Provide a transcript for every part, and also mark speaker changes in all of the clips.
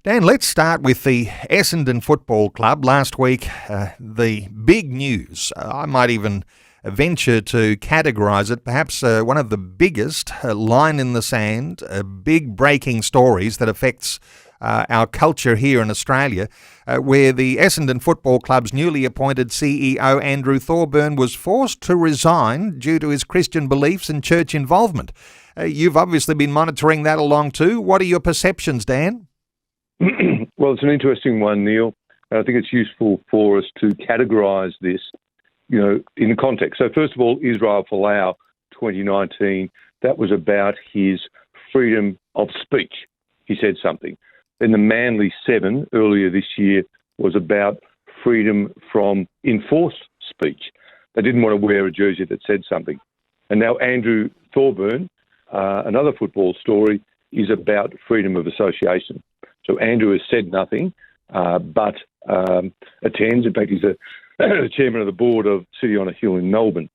Speaker 1: Dan, let's start with the Essendon Football Club. Last week, the big news, I might even venture to categorise it, perhaps one of the biggest line in the sand, big breaking stories that affects our culture here in Australia, where the Essendon Football Club's newly appointed CEO, Andrew Thorburn, was forced to resign due to his Christian beliefs and church involvement. You've obviously been monitoring that along too. What are your perceptions, Dan?
Speaker 2: Well, it's an interesting one, Neil. I think it's useful for us to categorise this, in the context. So first of all, Israel Folau 2019, that was about his freedom of speech. He said something. Then the Manly 7 earlier this year was about freedom from enforced speech. They didn't want to wear a jersey that said something. And now Andrew Thorburn, another football story, is about freedom of association. So Andrew has said nothing, but attends. In fact, he's the chairman of the board of City on a Hill in Melbourne.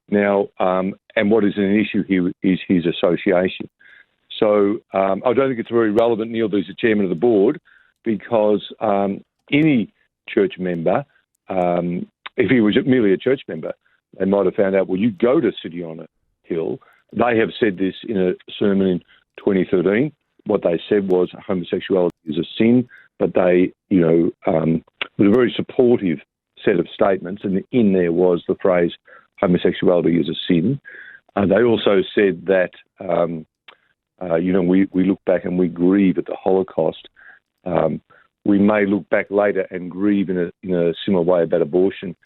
Speaker 2: Now, and what is an issue here is his association. So I don't think it's very relevant, Neil, that he's the chairman of the board, because any church member, if he was merely a church member, they might have found out, well, you go to City on a Hill. They have said this in a sermon in 2013. What they said was homosexuality is a sin, but they, was a very supportive set of statements, and in there was the phrase homosexuality is a sin. They also said that, we look back and we grieve at the Holocaust. We may look back later and grieve in a similar way about abortion.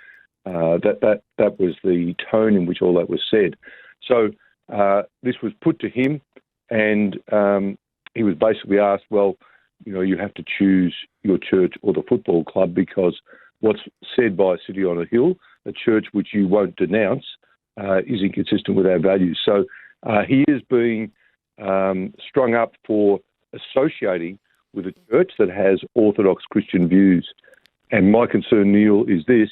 Speaker 2: That was the tone in which all that was said. So this was put to him, and he was basically asked, well, you have to choose your church or the football club, because what's said by City on a Hill, a church which you won't denounce, is inconsistent with our values. So he is being strung up for associating with a church that has orthodox Christian views. And my concern, Neil, is that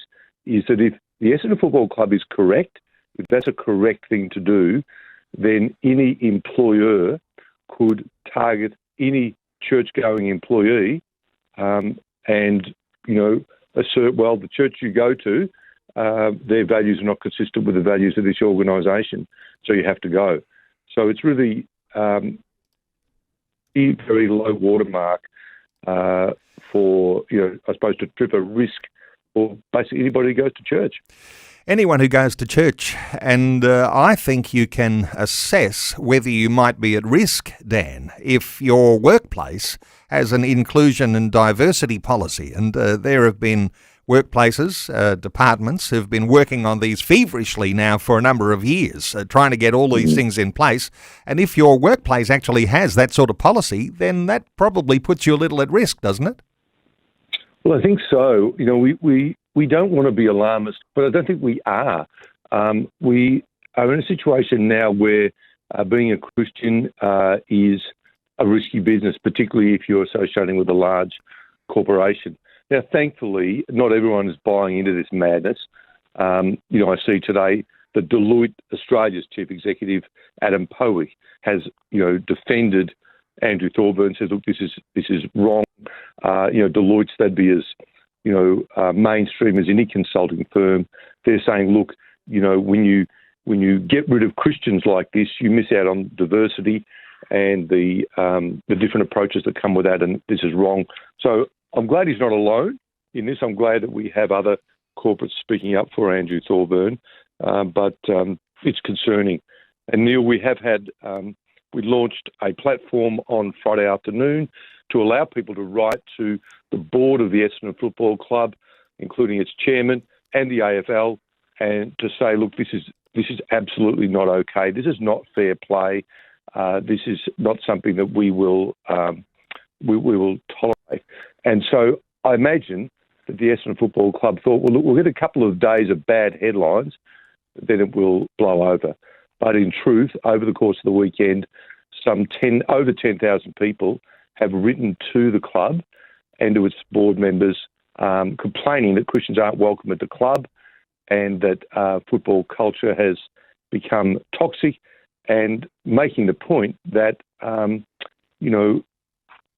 Speaker 2: if the Essendon Football Club is correct, if that's a correct thing to do, then any employer could target any church-going employee and, assert, well, the church you go to, their values are not consistent with the values of this organisation, so you have to go. So it's really a very low watermark for, I suppose, to trip a risk for basically anybody who goes to church.
Speaker 1: Anyone who goes to church, and I think you can assess whether you might be at risk, Dan, if your workplace has an inclusion and diversity policy. And there have been workplaces, departments who've been working on these feverishly now for a number of years, trying to get all these things in place. And if your workplace actually has that sort of policy, then that probably puts you a little at risk, doesn't it?
Speaker 2: Well, I think so. We don't want to be alarmist, but I don't think we are. We are in a situation now where being a Christian is a risky business, particularly if you're associating with a large corporation. Now, thankfully, not everyone is buying into this madness. I see today that Deloitte, Australia's chief executive, Adam Powick, has, defended Andrew Thorburn, says, look, this is wrong. Deloitte's, they'd be as, mainstream as any consulting firm. They're saying, look, when you get rid of Christians like this, you miss out on diversity and the different approaches that come with that, and this is wrong. So I'm glad he's not alone in this. I'm glad that we have other corporates speaking up for Andrew Thorburn, but it's concerning. And Neil, we launched a platform on Friday afternoon to allow people to write to the board of the Essendon Football Club, including its chairman and the AFL, and to say, look, this is absolutely not okay. This is not fair play. This is not something that we will tolerate. And so I imagine that the Essendon Football Club thought, well, look, we'll get a couple of days of bad headlines, then it will blow over. But in truth, over the course of the weekend, over 10,000 people have written to the club and to its board members complaining that Christians aren't welcome at the club and that football culture has become toxic, and making the point that,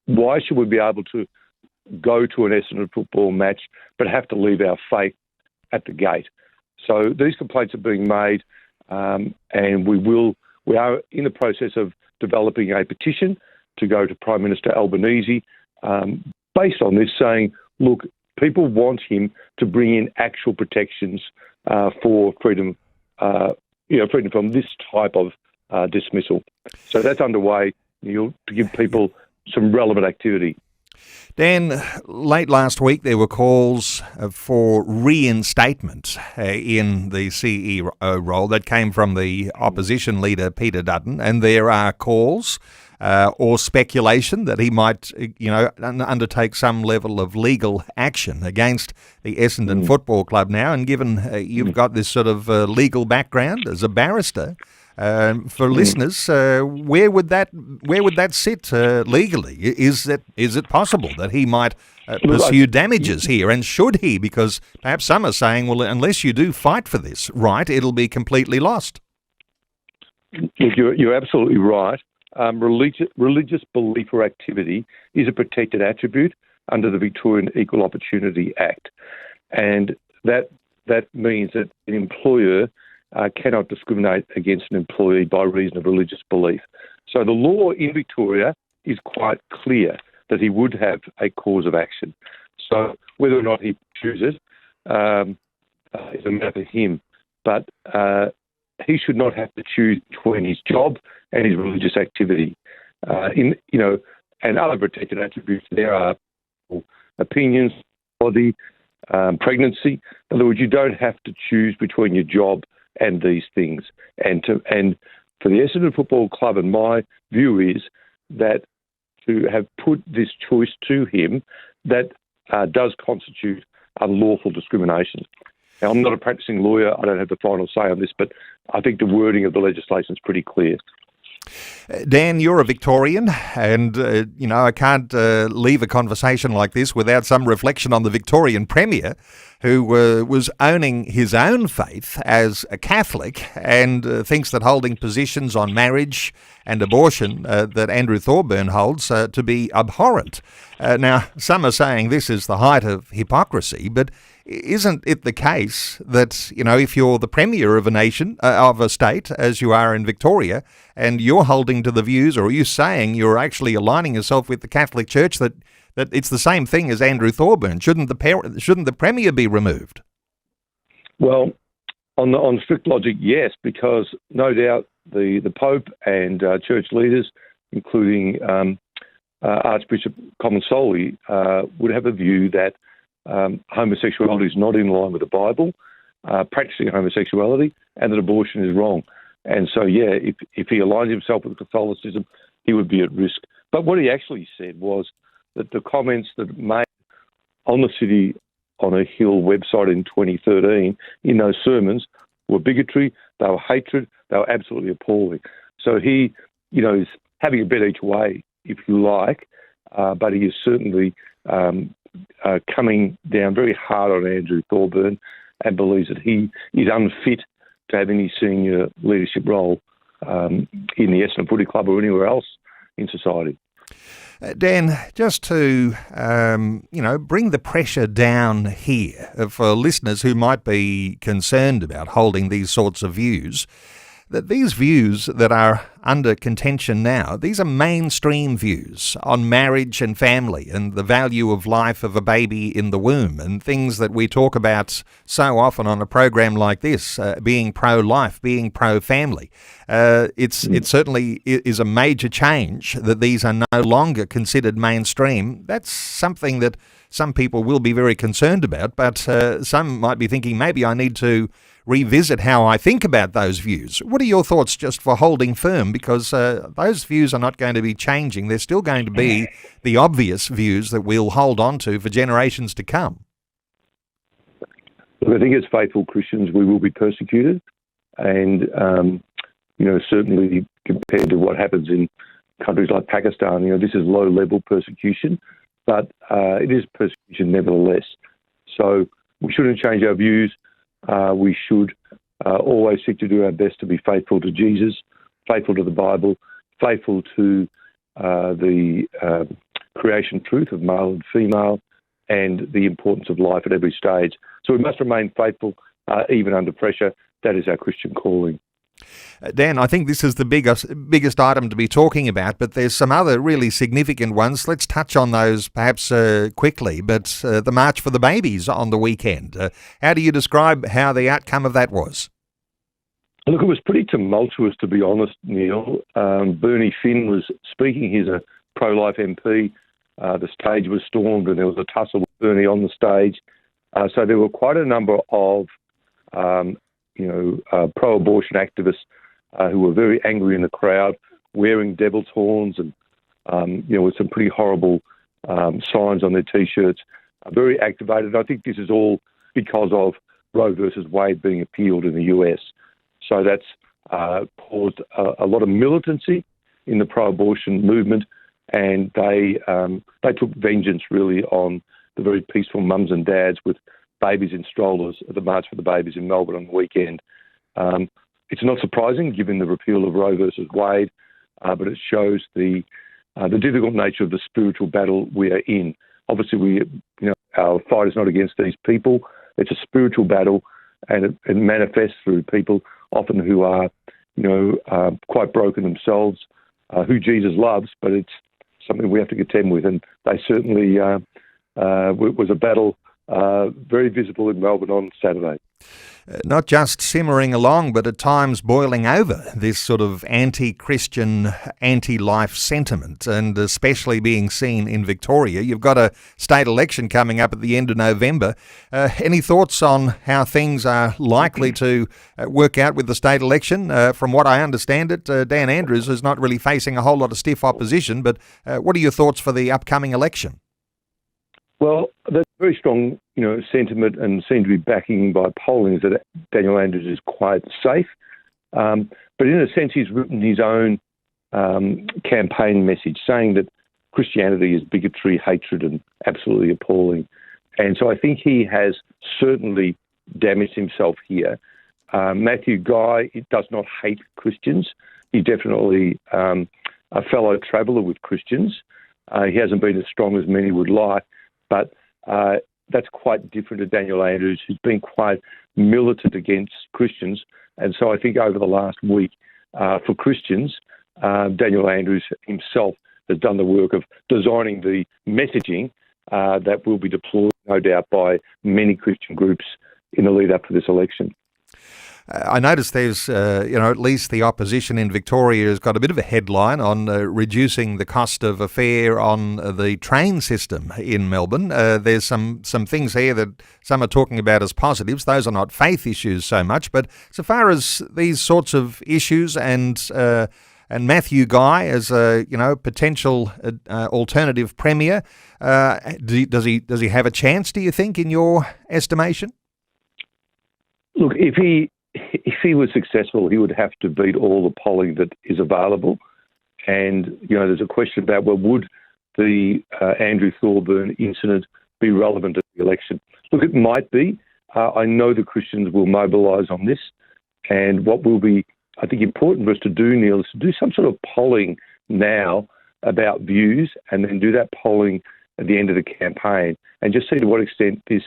Speaker 2: why should we be able to go to an Essendon football match but have to leave our faith at the gate? So these complaints are being made, and we are in the process of developing a petition to go to Prime Minister Albanese based on this, saying, look, people want him to bring in actual protections for freedom, freedom from this type of dismissal. So that's underway, Neil, to give people some relevant activity.
Speaker 1: Dan, late last week there were calls for reinstatement in the CEO role that came from the opposition leader Peter Dutton, and there are calls or speculation that he might, undertake some level of legal action against the Essendon Football Club now. And given you've got this sort of legal background as a barrister, for listeners, where would that sit legally? Is it possible that he might pursue damages here, and should he? Because perhaps some are saying, well, unless you do fight for this right, it'll be completely lost.
Speaker 2: Look, you're absolutely right. Religious belief or activity is a protected attribute under the Victorian Equal Opportunity Act, and that means that an employer cannot discriminate against an employee by reason of religious belief. So the law in Victoria is quite clear that he would have a cause of action. So whether or not he chooses is a matter for him, but he should not have to choose between his job and his religious activity. And other protected attributes there are opinions, body, pregnancy. In other words, you don't have to choose between your job and these things. And for the Essendon Football Club, and my view is that to have put this choice to him, that does constitute unlawful discrimination. Now, I'm not a practicing lawyer. I don't have the final say on this, but I think the wording of the legislation is pretty clear.
Speaker 1: Dan, you're a Victorian, and, I can't leave a conversation like this without some reflection on the Victorian Premier, who was owning his own faith as a Catholic and thinks that holding positions on marriage and abortion that Andrew Thorburn holds to be abhorrent. Now, some are saying this is the height of hypocrisy, but isn't it the case that, if you're the Premier of a nation, of a state, as you are in Victoria, and you're holding to the views, or are you saying you're actually aligning yourself with the Catholic Church, that it's the same thing as Andrew Thorburn? Shouldn't the Premier be removed?
Speaker 2: Well, on strict logic, yes, because no doubt the Pope and church leaders, including Archbishop Comensoli, would have a view that homosexuality is not in line with the Bible, practicing homosexuality, and that abortion is wrong. And so, if he aligns himself with Catholicism, he would be at risk. But what he actually said was that the comments that made on the City on a Hill website in 2013 in those sermons were bigotry, they were hatred, they were absolutely appalling. So he, is having a bet each way, if you like, but he is certainly coming down very hard on Andrew Thorburn and believes that he is unfit to have any senior leadership role in the Essendon Footy Club or anywhere else in society.
Speaker 1: Dan, just to, bring the pressure down here for listeners who might be concerned about holding these sorts of views, that these views that are under contention now, these are mainstream views on marriage and family and the value of life of a baby in the womb, and things that we talk about so often on a program like this, being pro-life, being pro-family. It certainly is a major change that these are no longer considered mainstream. That's something that some people will be very concerned about, but some might be thinking maybe I need to revisit how I think about those views. What are your thoughts just for holding firm? Because those views are not going to be changing. They're still going to be the obvious views that we'll hold on to for generations to come.
Speaker 2: Look, I think as faithful Christians, we will be persecuted. And, certainly compared to what happens in countries like Pakistan, this is low-level persecution, but it is persecution nevertheless. So we shouldn't change our views. We should always seek to do our best to be faithful to Jesus, faithful to the Bible, faithful to the creation truth of male and female and the importance of life at every stage. So we must remain faithful even under pressure. That is our Christian calling.
Speaker 1: Dan, I think this is the biggest item to be talking about, but there's some other really significant ones. Let's touch on those perhaps quickly, but the March for the Babies on the weekend. How do you describe how the outcome of that was?
Speaker 2: Look, it was pretty tumultuous, to be honest, Neil. Bernie Flynn was speaking. He's a pro-life MP. The stage was stormed and there was a tussle with Bernie on the stage. So there were quite a number of pro-abortion activists who were very angry in the crowd, wearing devil's horns and, with some pretty horrible signs on their T-shirts, very activated. I think this is all because of Roe versus Wade being appealed in the US. So that's caused a lot of militancy in the pro-abortion movement, and they took vengeance really on the very peaceful mums and dads with babies in strollers at the March for the Babies in Melbourne on the weekend. It's not surprising given the repeal of Roe versus Wade, but it shows the difficult nature of the spiritual battle we are in. Obviously, our fight is not against these people. It's a spiritual battle, and it manifests through people often who are, quite broken themselves, who Jesus loves, but it's something we have to contend with. And they certainly was a battle very visible in Melbourne on Saturday.
Speaker 1: Not just simmering along, but at times boiling over, this sort of anti-Christian, anti-life sentiment, and especially being seen in Victoria. You've got a state election coming up at the end of November. Any thoughts on how things are likely to work out with the state election? From what I understand it, Dan Andrews is not really facing a whole lot of stiff opposition, but what are your thoughts for the upcoming election?
Speaker 2: Well, there's very strong, sentiment and seem to be backing by polling is that Daniel Andrews is quite safe. But in a sense, he's written his own campaign message saying that Christianity is bigotry, hatred, and absolutely appalling. And so I think he has certainly damaged himself here. Matthew Guy does not hate Christians. He's definitely a fellow traveller with Christians. He hasn't been as strong as many would like. But that's quite different to Daniel Andrews, who's been quite militant against Christians. And so I think over the last week, for Christians, Daniel Andrews himself has done the work of designing the messaging that will be deployed, no doubt, by many Christian groups in the lead up to this election.
Speaker 1: I noticed there's, at least the opposition in Victoria has got a bit of a headline on reducing the cost of a fare on the train system in Melbourne. There's some things here that some are talking about as positives. Those are not faith issues so much, but so far as these sorts of issues and Matthew Guy as a potential alternative premier, does he have a chance? Do you think, in your estimation?
Speaker 2: Look, if he was successful, he would have to beat all the polling that is available. And, there's a question about, would the Andrew Thorburn incident be relevant to the election? Look, it might be. I know the Christians will mobilise on this. And what will be, I think, important for us to do, Neil, is to do some sort of polling now about views and then do that polling at the end of the campaign and just see to what extent this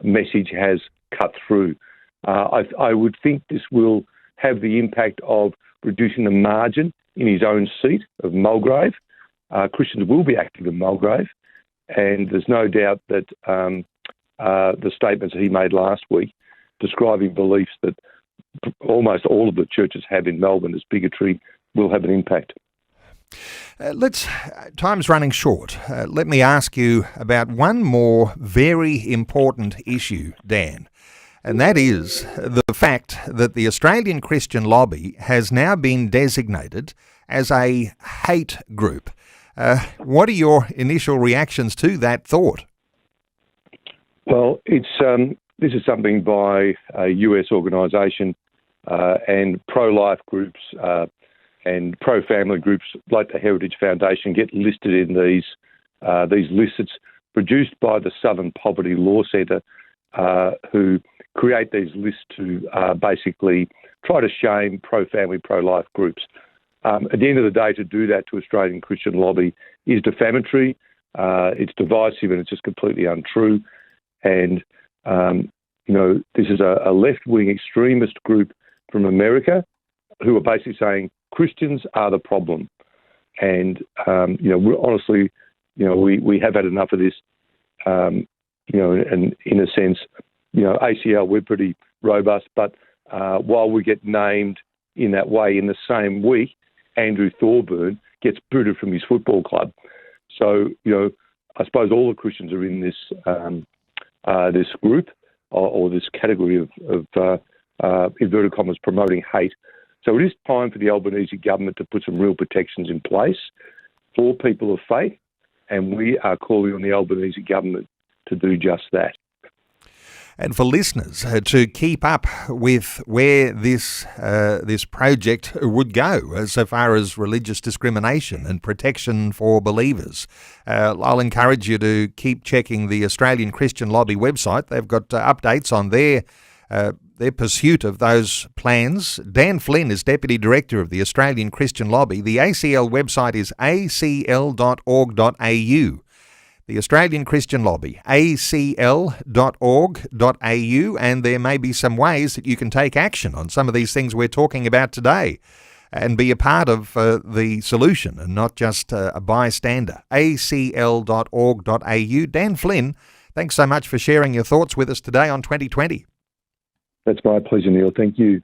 Speaker 2: message has cut through. I would think this will have the impact of reducing the margin in his own seat of Mulgrave. Christians will be active in Mulgrave, and there's no doubt that the statements he made last week describing beliefs that almost all of the churches have in Melbourne as bigotry will have an impact.
Speaker 1: Time's running short. Let me ask you about one more very important issue, Dan. And that is the fact that the Australian Christian Lobby has now been designated as a hate group. What are your initial reactions to that thought?
Speaker 2: Well, this is something by a US organisation and pro-life groups and pro-family groups like the Heritage Foundation get listed in these lists. It's produced by the Southern Poverty Law Centre, who create these lists to basically try to shame pro-family, pro-life groups. At the end of the day, to do that to Australian Christian Lobby is defamatory. It's divisive and it's just completely untrue. And, this is a left-wing extremist group from America who are basically saying Christians are the problem. And, we're honestly, we have had enough of this, and in a sense, ACL, we're pretty robust, but while we get named in that way, in the same week, Andrew Thorburn gets booted from his football club. So, I suppose all the Christians are in this group or this category of inverted commas, promoting hate. So it is time for the Albanese government to put some real protections in place for people of faith, and we are calling on the Albanese government to do just that.
Speaker 1: And for listeners to keep up with where this project would go so far as religious discrimination and protection for believers, I'll encourage you to keep checking the Australian Christian Lobby website. They've got updates on their pursuit of those plans. Dan Flynn is Deputy Director of the Australian Christian Lobby. The ACL website is acl.org.au. The Australian Christian Lobby, acl.org.au, and there may be some ways that you can take action on some of these things we're talking about today and be a part of the solution and not just a bystander. acl.org.au. Dan Flynn, thanks so much for sharing your thoughts with us today on 2020.
Speaker 2: That's my pleasure, Neil. Thank you.